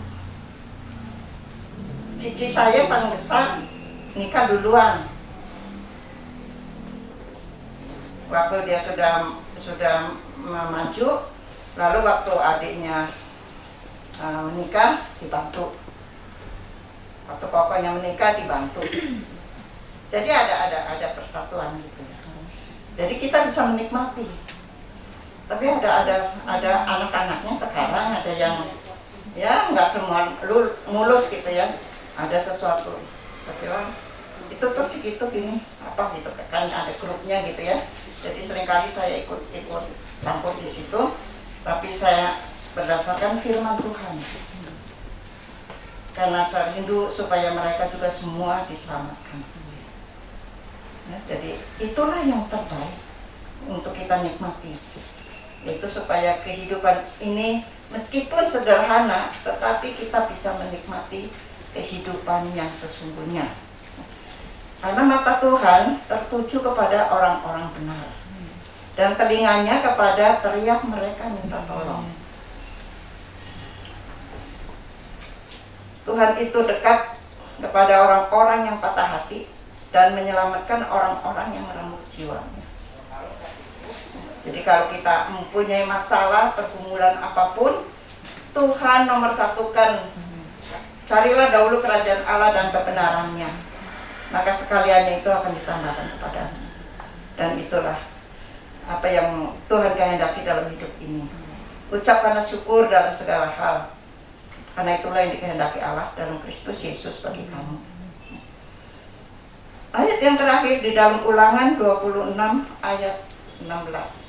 Cici saya paling besar nikah duluan. Waktu dia sudah maju, lalu waktu adiknya menikah dibantu. Waktu pokoknya menikah dibantu. Jadi ada persatuan gitu ya. Jadi kita bisa menikmati. Tapi ada anak-anaknya sekarang ada yang ya nggak semua mulus gitu ya. Ada sesuatu. Tapi itu tuh segitu gini apa gitu kan ada grupnya gitu ya. Jadi seringkali saya ikut campur di situ. Tapi saya berdasarkan firman Tuhan. Karena saya rindu supaya mereka juga semua diselamatkan. Ya, jadi itulah yang terbaik untuk kita nikmati. Itu supaya kehidupan ini meskipun sederhana, tetapi kita bisa menikmati kehidupan yang sesungguhnya. Karena mata Tuhan tertuju kepada orang-orang benar. Dan telinganya kepada teriak mereka minta tolong. Tuhan itu dekat kepada orang-orang yang patah hati dan menyelamatkan orang-orang yang remuk jiwanya. Jadi kalau kita mempunyai masalah, pergumulan apapun, Tuhan nomor satukan. Carilah dahulu kerajaan Allah dan kebenarannya. maka sekalian itu akan ditambahkan kepadamu. Dan itulah apa yang Tuhan kehendaki dalam hidup ini. Ucapkanlah syukur dalam segala hal, karena itulah yang dikehendaki Allah dalam Kristus Yesus bagi kamu. Ayat yang terakhir di dalam Ulangan 26 ayat 16.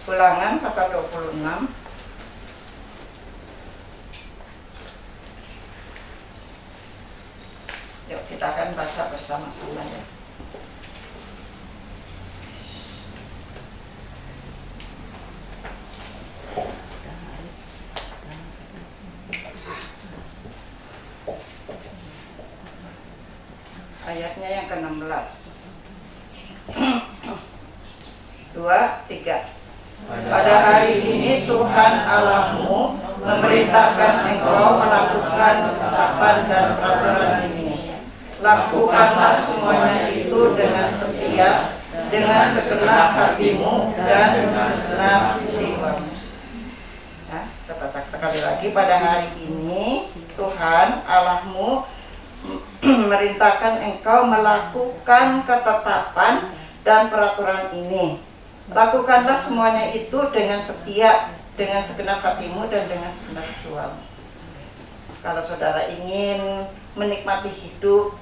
Ulangan pasal 26 Yuk kita akan baca bersama-sama ya. Ayatnya yang ke-16. 2, 3. Pada hari ini Tuhan Allahmu memerintahkan engkau melakukan ketetapan dan peraturan ini. Lakukanlah semuanya itu dengan setia, dengan segenap hatimu dan segenap jiwamu. Nah, sekali lagi, pada hari ini Tuhan Allahmu memerintahkan engkau melakukan ketetapan dan peraturan ini. Lakukanlah semuanya itu dengan setia, dengan segenap hatimu dan dengan segenap jiwamu. Kalau saudara ingin menikmati hidup,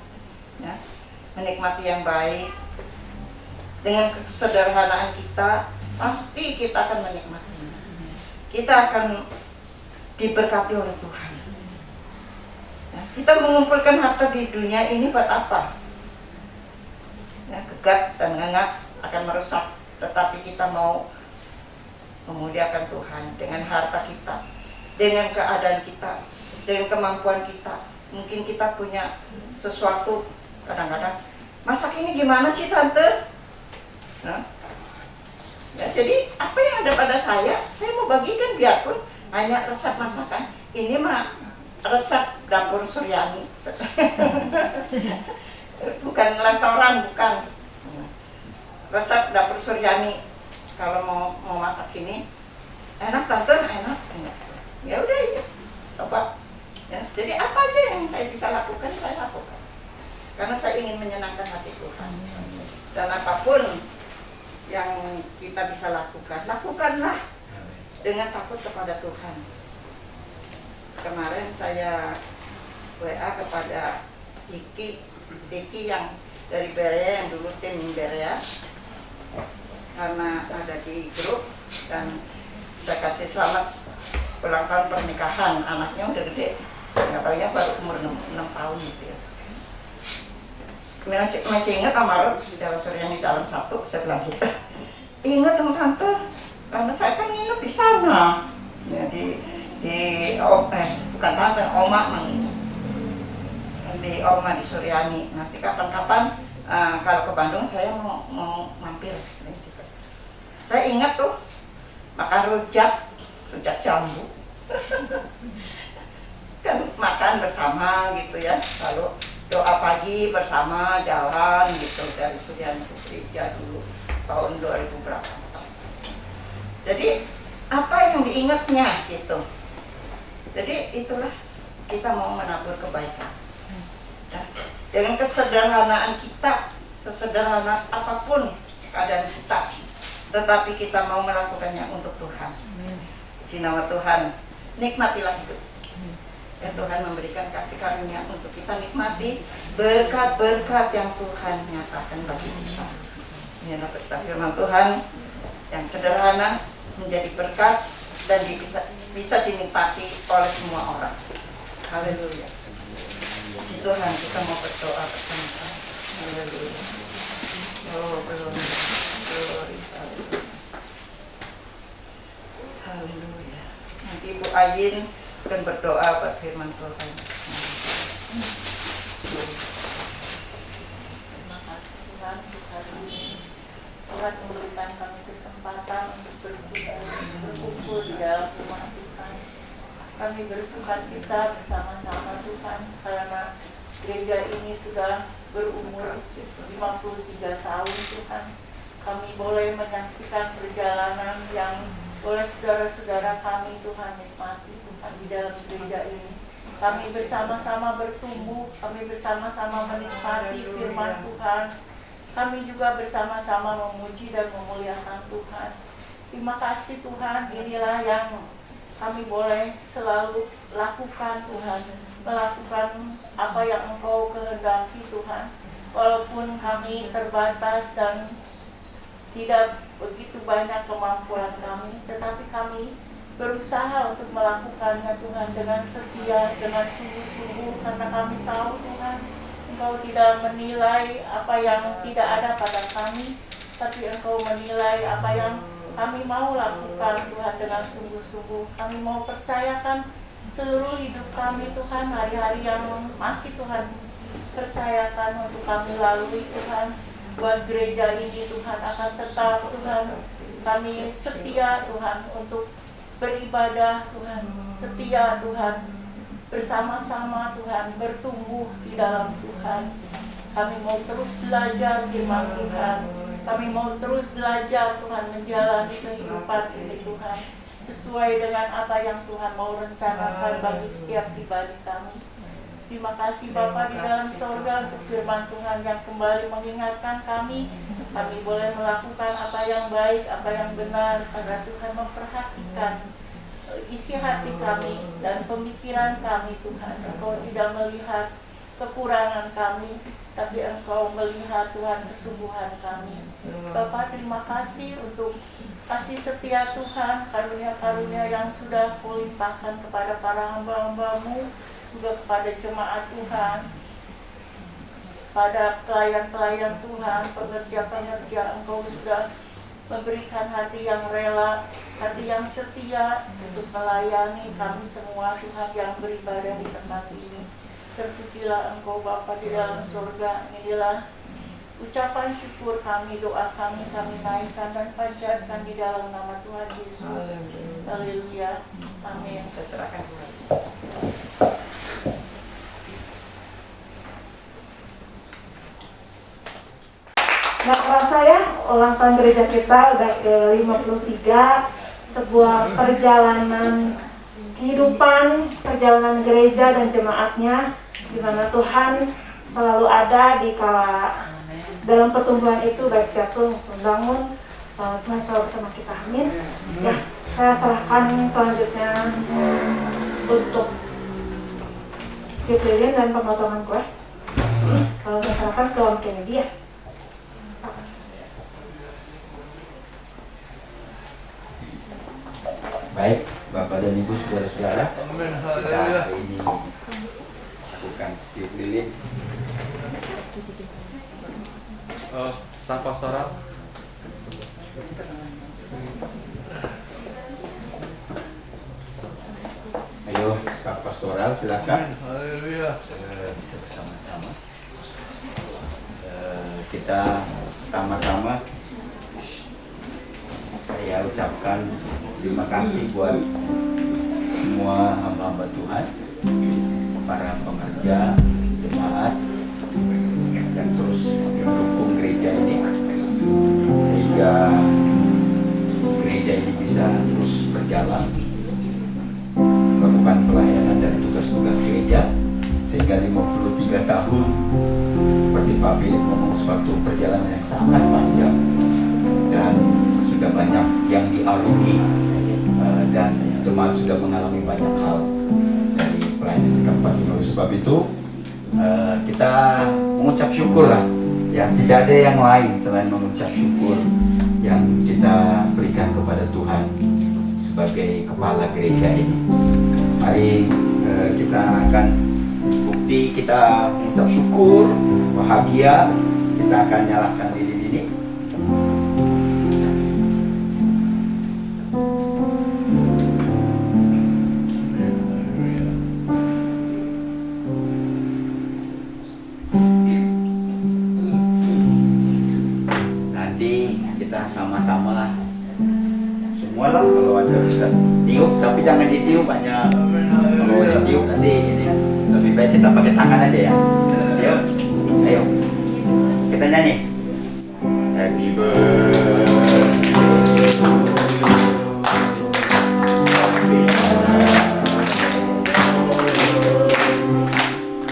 ya, menikmati yang baik, dengan kesederhanaan kita, pasti kita akan menikmatinya. Kita akan diberkati oleh Tuhan. Ya, kita mengumpulkan harta di dunia ini buat apa? Ya, gegat dan ngengak akan merusak. Tetapi kita mau memuliakan Tuhan dengan harta kita, dengan keadaan kita, dengan kemampuan kita. Mungkin kita punya sesuatu, kadang-kadang, masak ini gimana sih tante? Nah, ya, jadi apa yang ada pada saya mau bagikan, biarpun hanya resep masakan. Ini mah resep dapur Suryani, bukan restoran, bukan. Resep dapur Suryani. Kalau mau masak ini enak tante, enak. Ya udah, ya coba. Ya, jadi apa aja yang saya bisa lakukan, saya lakukan. Karena saya ingin menyenangkan hati Tuhan. Dan apapun yang kita bisa lakukan, lakukanlah dengan takut kepada Tuhan. Kemarin saya WA kepada Iki yang dari Berea, yang dulu tim Berea, karena ada di grup, dan saya kasih selamat ulang tahun pernikahan. Anaknya udah gede, nggak tahunya baru umur 6 tahun gitu ya. Masih ingat Amarut di dalam Suryani dalam 1, saya bilang gitu. Ingat dong tante, karena saya kan nginep di sana, ya, bukan tante, oma di Oma di Suryani. Nanti kapan-kapan kalau ke Bandung saya mau mampir. Saya ingat tuh makan rujak jambu. Kan makan bersama gitu ya. Lalu doa pagi bersama, jalan gitu dari Suryani ke gereja dulu tahun 2000 berapa. Jadi apa yang diingatnya gitu. Jadi itulah kita mau menabur kebaikan. Dan dengan kesederhanaan kita, sesederhana apapun keadaan kita, tetapi kita mau melakukannya untuk Tuhan. Di nama Tuhan, nikmatilah hidup. Ya, Tuhan memberikan kasih karunia untuk kita nikmati berkat-berkat yang Tuhan nyatakan bagi kita. Inilah berkat firman Tuhan yang sederhana menjadi berkat dan bisa dinikmati oleh semua orang. Haleluya. Puji Tuhan, kita mau berdoa bersama-sama. Haleluya. Oh, glory. Haleluya. Nanti Ibu Ayin akan berdoa buat firman Tuhan. Terima kasih Tuhan untuk hari ini. Tuhan memberikan kami kesempatan untuk berkumpul di dalam rumah Tuhan. Kami bersuka cita bersama-sama Tuhan karena gereja ini sudah berumur 53 tahun Tuhan. Kami boleh menyaksikan perjalanan yang oleh saudara-saudara kami Tuhan nikmati Tuhan di dalam gereja ini. Kami bersama-sama bertumbuh, kami bersama-sama menikmati firman Tuhan. Kami juga bersama-sama memuji dan memuliakan Tuhan. Terima kasih Tuhan, inilah yang kami boleh selalu lakukan Tuhan. Melakukan apa yang Engkau kehendaki Tuhan. Walaupun kami terbatas dan tidak begitu banyak kemampuan kami, tetapi kami berusaha untuk melakukannya Tuhan dengan setia, dengan sungguh-sungguh, karena kami tahu Tuhan Engkau tidak menilai apa yang tidak ada pada kami, tapi Engkau menilai apa yang kami mau lakukan Tuhan dengan sungguh-sungguh. Kami mau percayakan seluruh hidup kami Tuhan, hari-hari yang masih Tuhan percayakan untuk kami lalui Tuhan. Buat gereja ini Tuhan akan tetap Tuhan kami setia Tuhan untuk beribadah Tuhan, setia Tuhan bersama-sama Tuhan bertumbuh di dalam Tuhan. Kami mau terus belajar firman Tuhan, kami mau terus belajar Tuhan menjalani kehidupan ini Tuhan sesuai dengan apa yang Tuhan mau rencanakan bagi setiap pribadi kami. Terima kasih Bapa di dalam sorga untuk firman Tuhan yang kembali mengingatkan kami boleh melakukan apa yang baik, apa yang benar, agar Tuhan memperhatikan isi hati kami dan pemikiran kami Tuhan. Engkau tidak melihat kekurangan kami, tapi Engkau melihat Tuhan kesungguhan kami. Bapa, terima kasih untuk kasih setia Tuhan, karunia-karunia yang sudah Kau limpahkan kepada para hamba-hamba-Mu, juga kepada jemaat Tuhan, pada pelayan-pelayan Tuhan, pengerja-pengerja. Engkau sudah memberikan hati yang rela, hati yang setia untuk melayani kami semua Tuhan yang beribadah di tempat ini. Terpujilah Engkau Bapa di dalam surga. Inilah ucapan syukur kami, doa kami naikkan dan panjatkan di dalam nama Tuhan Yesus. Haleluya. Amin. Saya serahkan kembali. Nggak kerasa ya, ulang tahun gereja kita udah ke 53, sebuah perjalanan kehidupan, perjalanan gereja dan jemaatnya, di mana Tuhan selalu ada di kala dalam pertumbuhan itu, baik jatuh maupun bangun, Tuhan selalu bersama kita. Amin. Ya, saya serahkan selanjutnya untuk gift lilin dan pemotongan kue. Kalau saya serahkan ke Om Kennedy ya. Baik, Bapak dan Ibu, saudara-saudara, kita hari ini lakukan tiup lilin. Staf pastoral. Ayo, staf pastoral, silakan. Haleluya. Bisa bersama-sama. Kita pertama-tama saya ucapkan terima kasih buat semua hamba-hamba Tuhan, para pengerja, jemaat, yang terus mendukung gereja ini, sehingga gereja ini bisa terus berjalan, melakukan pelayanan dan tugas-tugas gereja, sehingga 53 tahun, seperti Pak Philip ngomong, suatu perjalanan yang sangat panjang, dan sudah banyak yang dialami, dan jemaat sudah mengalami banyak hal dari pelayanan di kampung ini. Oleh sebab itu kita mengucap syukur lah, ya, tidak ada yang lain selain mengucap syukur yang kita berikan kepada Tuhan sebagai kepala gereja ini. Mari kita akan bukti kita mengucap syukur, bahagia, kita akan nyalakan lilin ini. Sama-sama semua lah, kalau ada bisa tiup, tapi jangan ditiup hanya, kalau ditiup nanti ini lebih baik kita pakai tangan aja ya. Ayo, ayo. kita nyanyi. Happy birthday to you.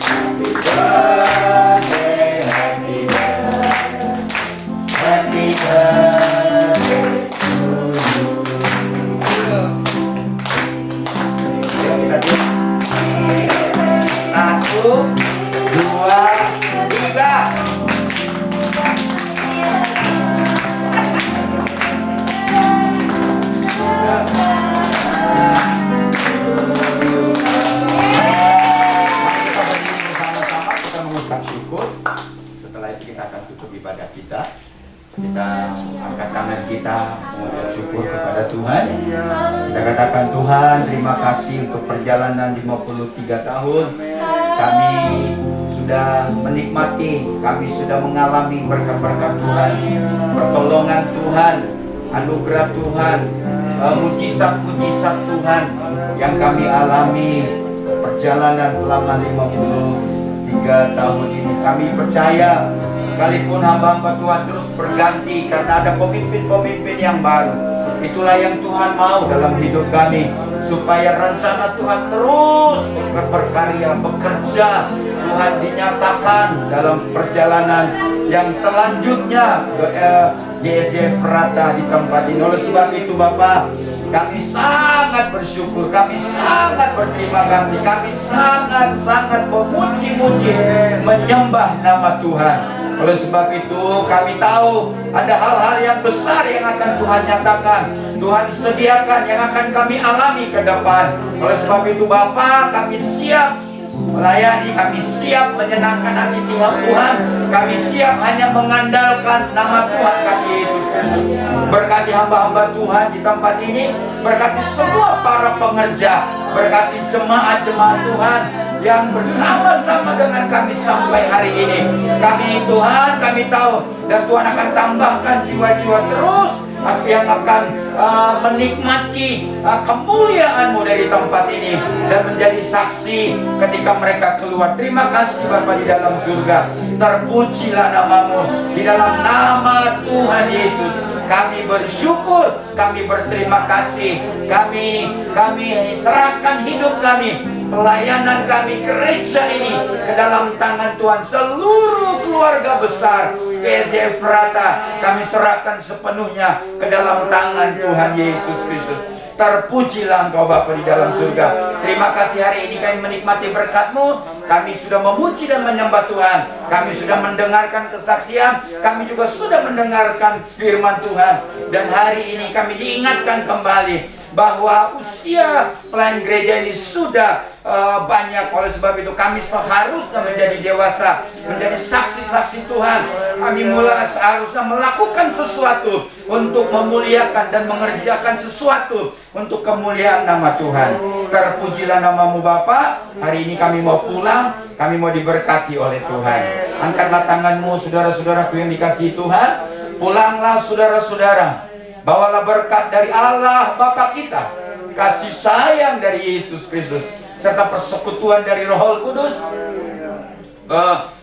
Happy birthday, happy birthday, happy birthday to you. Kita tuh. 1, 2, 3. Bersama-sama kita mengucap syukur. Setelah itu kita akan tutup ibadah kita. Kita angkat tangan kita mengucap syukur kepada Tuhan. Kita katakan, Tuhan, terima kasih untuk perjalanan 53 tahun. Kami sudah menikmati, kami sudah mengalami berkat-berkat Tuhan, pertolongan Tuhan, anugerah Tuhan, mujizat-mujizat Tuhan yang kami alami perjalanan selama 53 tahun ini. Kami percaya sekalipun hamba-hamba Tuhan terus berganti karena ada pemimpin-pemimpin yang baru, itulah yang Tuhan mau dalam hidup kami, supaya rencana Tuhan terus berkarya, bekerja. Tuhan dinyatakan dalam perjalanan yang selanjutnya GSJ Efrata di tempat ini. Oleh sebab itu Bapak, kami sangat bersyukur, kami sangat berterima kasih, kami sangat memuji-muji, menyembah nama Tuhan. Oleh sebab itu kami tahu ada hal-hal yang besar yang akan Tuhan nyatakan, Tuhan sediakan, yang akan kami alami ke depan. Oleh sebab itu Bapa, kami siap melayani, kami siap menyenangkan hati Tuhan, kami siap hanya mengandalkan nama Tuhan kami Yesus Kristus. Berkati hamba-hamba Tuhan di tempat ini, berkati semua para pengerja, berkati jemaat-jemaat Tuhan yang bersama-sama dengan kami sampai hari ini. Kami Tuhan, kami tahu dan Tuhan akan tambahkan jiwa-jiwa terus yang akan menikmati kemuliaan-Mu dari tempat ini dan menjadi saksi ketika mereka keluar. Terima kasih Bapa di dalam surga, terpujilah nama-Mu. Di dalam nama Tuhan Yesus kami bersyukur, kami berterima kasih, kami serahkan hidup kami, pelayanan kami, gereja ini ke dalam tangan Tuhan. Seluruh keluarga besar GSJ Efrata kami serahkan sepenuhnya ke dalam tangan Tuhan Yesus Kristus. Terpujilah Engkau Bapa di dalam surga. Terima kasih hari ini kami menikmati berkat-Mu. Kami sudah memuji dan menyembah Tuhan. Kami sudah mendengarkan kesaksian. Kami juga sudah mendengarkan firman Tuhan. Dan hari ini kami diingatkan kembali bahwa usia pelayan gereja ini sudah banyak. Oleh sebab itu kami seharusnya menjadi dewasa, menjadi saksi-saksi Tuhan. Kami seharusnya melakukan sesuatu untuk memuliakan dan mengerjakan sesuatu untuk kemuliaan nama Tuhan. Terpujilah nama-Mu Bapa. Hari ini kami mau pulang, kami mau diberkati oleh Tuhan. Angkatlah tangan-Mu saudara-saudaraku yang dikasihi Tuhan. Pulanglah saudara-saudara, bawalah berkat dari Allah Bapa kita, kasih sayang dari Yesus Kristus, serta persekutuan dari Roh Kudus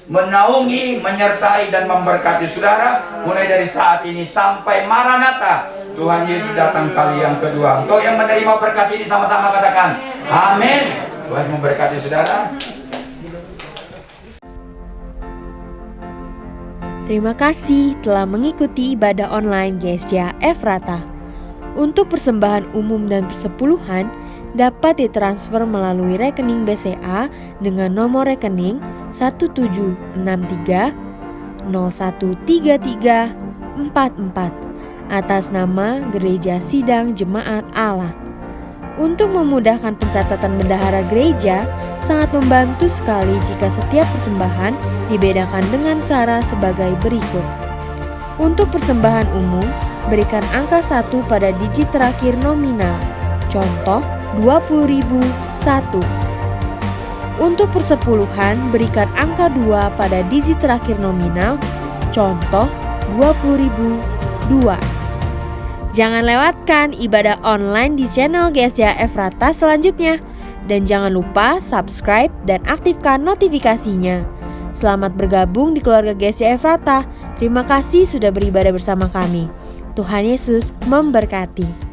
menaungi, menyertai dan memberkati saudara mulai dari saat ini sampai Maranatha. Tuhan Yesus datang kali yang kedua. Engkau yang menerima berkat ini sama-sama katakan amin. Tuhan memberkati saudara. Terima kasih telah mengikuti ibadah online GSJ Efrata. Untuk persembahan umum dan persepuluhan dapat ditransfer melalui rekening BCA dengan nomor rekening 1763 013344 atas nama Gereja Sidang Jemaat Allah. Untuk memudahkan pencatatan bendahara gereja, sangat membantu sekali jika setiap persembahan dibedakan dengan cara sebagai berikut. Untuk persembahan umum, berikan angka 1 pada digit terakhir nominal. Contoh, 20.001. Untuk persepuluhan, berikan angka 2 pada digit terakhir nominal. Contoh, 20.002. Jangan lewatkan ibadah online di channel GSJ Efrata selanjutnya. Dan jangan lupa subscribe dan aktifkan notifikasinya, Selamat bergabung di keluarga GSJ Efrata. Terima kasih sudah beribadah bersama kami. Tuhan Yesus memberkati.